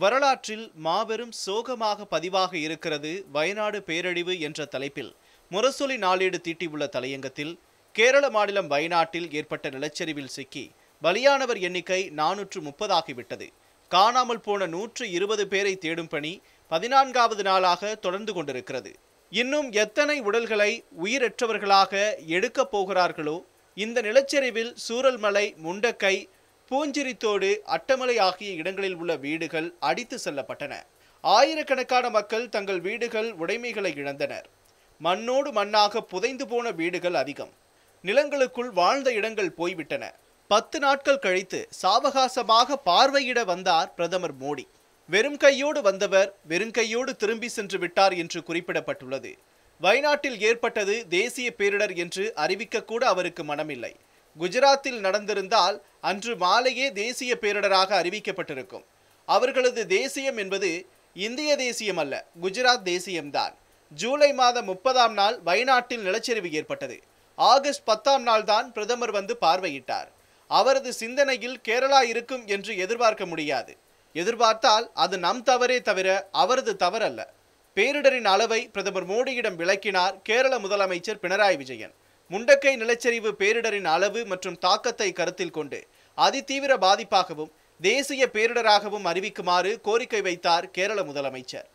வரலாற்றில் மாபெரும் சோகமாக பதிவாக இருக்கிறது வயநாடு பேரழிவு என்ற தலைப்பில் முரசொலி நாளேடு தீட்டியுள்ள தலையங்கத்தில் கேரள மாநிலம் வயநாட்டில் ஏற்பட்ட நிலச்சரிவில் சிக்கி பலியானவர் எண்ணிக்கை 430 ஆகிவிட்டது. காணாமல் போன 120 பேரை தேடும் பணி 14வது நாளாக தொடர்ந்து கொண்டிருக்கிறது. இன்னும் எத்தனை உடல்களை உயிரற்றவர்களாக எடுக்கப் போகிறார்களோ. இந்த நிலச்சரிவில் சூரல்மலை, முண்டக்கை, பூஞ்சிரித்தோடு, அட்டமலை ஆகிய இடங்களில் உள்ள வீடுகள் அடித்து செல்லப்பட்டன. ஆயிரக்கணக்கான மக்கள் தங்கள் வீடுகள், உடைமைகளை இழந்தனர். மண்ணோடு மண்ணாக புதைந்து போன வீடுகள் அதிகம். நிலங்களுக்குள் வாழ்ந்த இடங்கள் போய்விட்டன. 10 நாட்கள் கழித்து சாவகாசமாக பார்வையிட வந்தார் பிரதமர் மோடி. வெறும் கையோடு வந்தவர் வெறுங்கையோடு திரும்பி சென்று விட்டார் என்று குறிப்பிடப்பட்டுள்ளது. வயநாட்டில் ஏற்பட்டது தேசிய பேரிடர் என்று அறிவிக்க கூட அவருக்கு மனமில்லை. குஜராத்தில் நடந்திருந்தால் அன்று மாலையே தேசிய பேரிடராக அறிவிக்கப்பட்டிருக்கும். அவர்களது தேசியம் என்பது இந்திய தேசியம் அல்ல, குஜராத் தேசியம்தான். ஜூலை மாதம் 30ஆம் நாள் வயநாட்டில் நிலச்சரிவு ஏற்பட்டது. ஆகஸ்ட் 10ஆம் நாள் தான் பிரதமர் வந்து பார்வையிட்டார். அவரது சிந்தனையில் கேரளா இருக்கும் என்று எதிர்பார்க்க முடியாது. எதிர்பார்த்தால் அது நம் தவறே தவிர அவரது தவறல்ல. பேரிடரின் அளவை பிரதமர் மோடியிடம் விளக்கினார் கேரள முதலமைச்சர் பினராயி விஜயன். முண்டக்கை நிலச்சரிவு பேரிடரின் அளவு மற்றும் தாக்கத்தை கருத்தில் கொண்டு அதிதீவிர பாதிப்பாகவும் தேசிய பேரிடராகவும் அறிவிக்குமாறு கோரிக்கை வைத்தார் கேரள முதலமைச்சர்.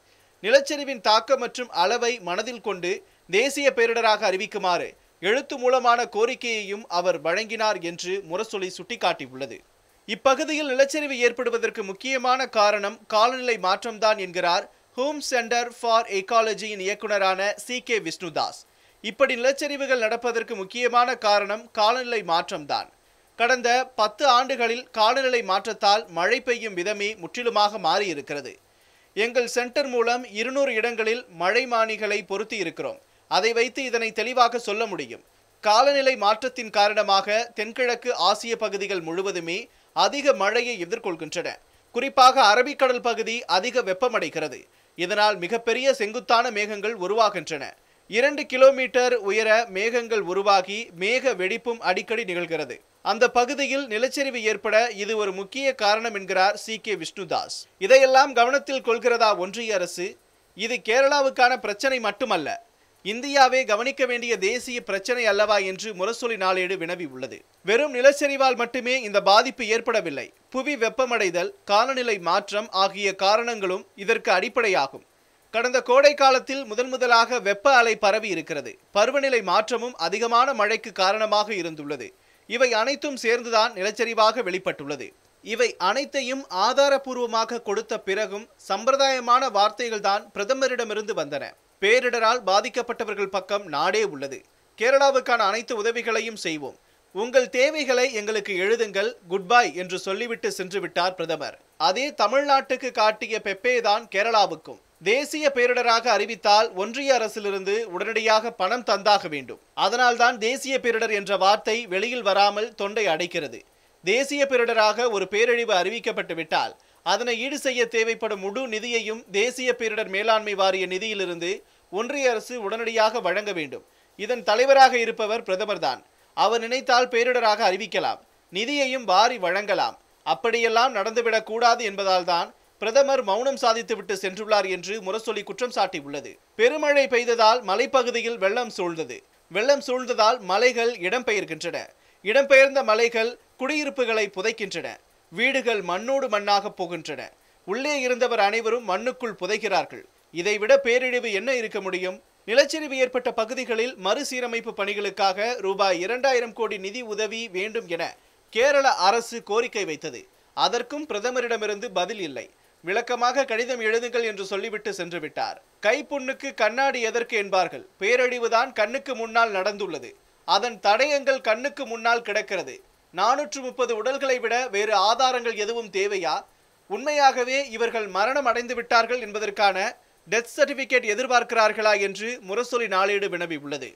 நிலச்சரிவின் தாக்கம் மற்றும் அளவை மனதில் கொண்டு தேசிய பேரிடராக அறிவிக்குமாறு எழுத்து மூலமான கோரிக்கையையும் அவர் வழங்கினார் என்று முரசொலி சுட்டிக்காட்டியுள்ளது. இப்பகுதியில் நிலச்சரிவு ஏற்படுவதற்கு முக்கியமான காரணம் காலநிலை மாற்றம்தான் என்கிறார் ஹோம் சென்டர் ஃபார் எக்காலஜியின் இயக்குநரான CK விஷ்ணுதாஸ். இப்படி நிலச்சரிவுகள் நடப்பதற்கு முக்கியமான காரணம் காலநிலை மாற்றம்தான். கடந்த 10 ஆண்டுகளில் காலநிலை மாற்றத்தால் மழை பெய்யும் விதமே முற்றிலுமாக மாறியிருக்கிறது. எங்கள் சென்டர் மூலம் 200 இடங்களில் மழைமானிகளை பொருத்தி இருக்கிறோம். அதை வைத்து இதனை தெளிவாக சொல்ல முடியும். காலநிலை மாற்றத்தின் காரணமாக தென்கிழக்கு ஆசிய பகுதிகள் முழுவதுமே அதிக மழையை எதிர்கொள்கின்றன. குறிப்பாக அரபிக்கடல் பகுதி அதிக வெப்பமடைகிறது. இதனால் மிகப்பெரிய செங்குத்தான மேகங்கள் உருவாகின்றன. 2 கிலோமீட்டர் உயர மேகங்கள் உருவாகி மேக வெடிப்பும் அடிக்கடி நிகழ்கிறது. அந்த பகுதியில் நிலச்சரிவு ஏற்பட இது ஒரு முக்கிய காரணம் என்கிறார் CK விஷ்ணுதாஸ். இதையெல்லாம் கவனத்தில் கொள்கிறதா ஒன்றிய அரசு? இது கேரளாவுக்கான பிரச்சனை மட்டுமல்ல, இந்தியாவே கவனிக்க வேண்டிய தேசிய பிரச்சனை அல்லவா என்று முரசொலி நாளேடு வினவி உள்ளது. வெறும் நிலச்சரிவால் மட்டுமே இந்த பாதிப்பு ஏற்படவில்லை. புவி வெப்பமடைதல், காலநிலை மாற்றம் ஆகிய காரணங்களும் இதற்கு அடிப்படையாகும். கடந்த கோடை காலத்தில் முதலாக வெப்ப அலை பரவி இருக்கிறது. பருவநிலை மாற்றமும் அதிகமான மழைக்கு காரணமாக இருந்துள்ளது. இவை அனைத்தும் சேர்ந்துதான் நிலச்சரிவாக வெளிப்பட்டுள்ளது. இவை அனைத்தையும் ஆதாரபூர்வமாக கொடுத்த பிறகும் சம்பிரதாயமான வார்த்தைகள்தான் பிரதமரிடமிருந்து வந்தன. பேரிடரால் பாதிக்கப்பட்டவர்கள் பக்கம் நாடே உள்ளது. கேரளாவுக்கான அனைத்து உதவிகளையும் செய்வோம். உங்கள் தேவைகளை எங்களுக்கு எழுதுங்கள், குட் பை என்று சொல்லிவிட்டு சென்று விட்டார் பிரதமர். அதே தமிழ்நாட்டுக்கு காட்டிய பெப்பேதான் கேரளாவுக்கும். தேசிய பேரிடராக அறிவித்தால் ஒன்றிய அரசிலிருந்து உடனடியாக பணம் தந்தாக வேண்டும். அதனால்தான் தேசிய பேரிடர் என்ற வார்த்தை வெளியில் வராமல் தொண்டை அடைக்கிறது. தேசிய பேரிடராக ஒரு பேரழிவு அறிவிக்கப்பட்டு விட்டால் அதனை ஈடு செய்ய தேவைப்படும் முழு நிதியையும் தேசிய பேரிடர் மேலாண்மை வாரிய நிதியிலிருந்து ஒன்றிய அரசு உடனடியாக வழங்க வேண்டும். இதன் தலைவராக இருப்பவர் பிரதமர் தான். அவர் நினைத்தால் பேரிடராக அறிவிக்கலாம், நிதியையும் வாரி வழங்கலாம். அப்படியெல்லாம் நடந்துவிடக் கூடாது என்பதால் தான் பிரதமர் மௌனம் சாதித்துவிட்டு சென்றுள்ளார் என்று முரசொலி குற்றம் சாட்டியுள்ளது. பெருமழை பெய்ததால் மலைப்பகுதியில் வெள்ளம் சூழ்ந்தது. வெள்ளம் சூழ்ந்ததால் மலைகள் இடம்பெயர்கின்றன. இடம்பெயர்ந்த மலைகள் குடியிருப்புகளை புதைக்கின்றன. வீடுகள் மண்ணோடு மண்ணாக போகின்றன. உள்ளே இருந்தவர் அனைவரும் மண்ணுக்குள் புதைகிறார்கள். இதைவிட பேரிழிவு என்ன இருக்க முடியும்? நிலச்சரிவு ஏற்பட்ட பகுதிகளில் மறுசீரமைப்பு பணிகளுக்காக ரூபாய் 2000 கோடி நிதி உதவி வேண்டும் என கேரள அரசு கோரிக்கை வைத்தது. அதற்கும் பிரதமரிடமிருந்து பதில் இல்லை. விளக்கமாக கடிதம் எழுதுங்கள் என்று சொல்லிவிட்டு சென்று விட்டார். கைப்புண்ணுக்கு கண்ணாடி எதற்கு என்பார்கள். பேரழிவுதான் கண்ணுக்கு முன்னால் நடந்துள்ளது. அதன் தடயங்கள் கண்ணுக்கு முன்னால் கிடக்கிறது. 430 உடல்களை விட வேறு ஆதாரங்கள் எதுவும் தேவையா? உண்மையாகவே இவர்கள் மரணம் அடைந்து விட்டார்கள் என்பதற்கான டெத் சர்டிபிகேட் எதிர்பார்க்கிறார்களா என்று முரசொலி நாளேடு வினவி உள்ளது.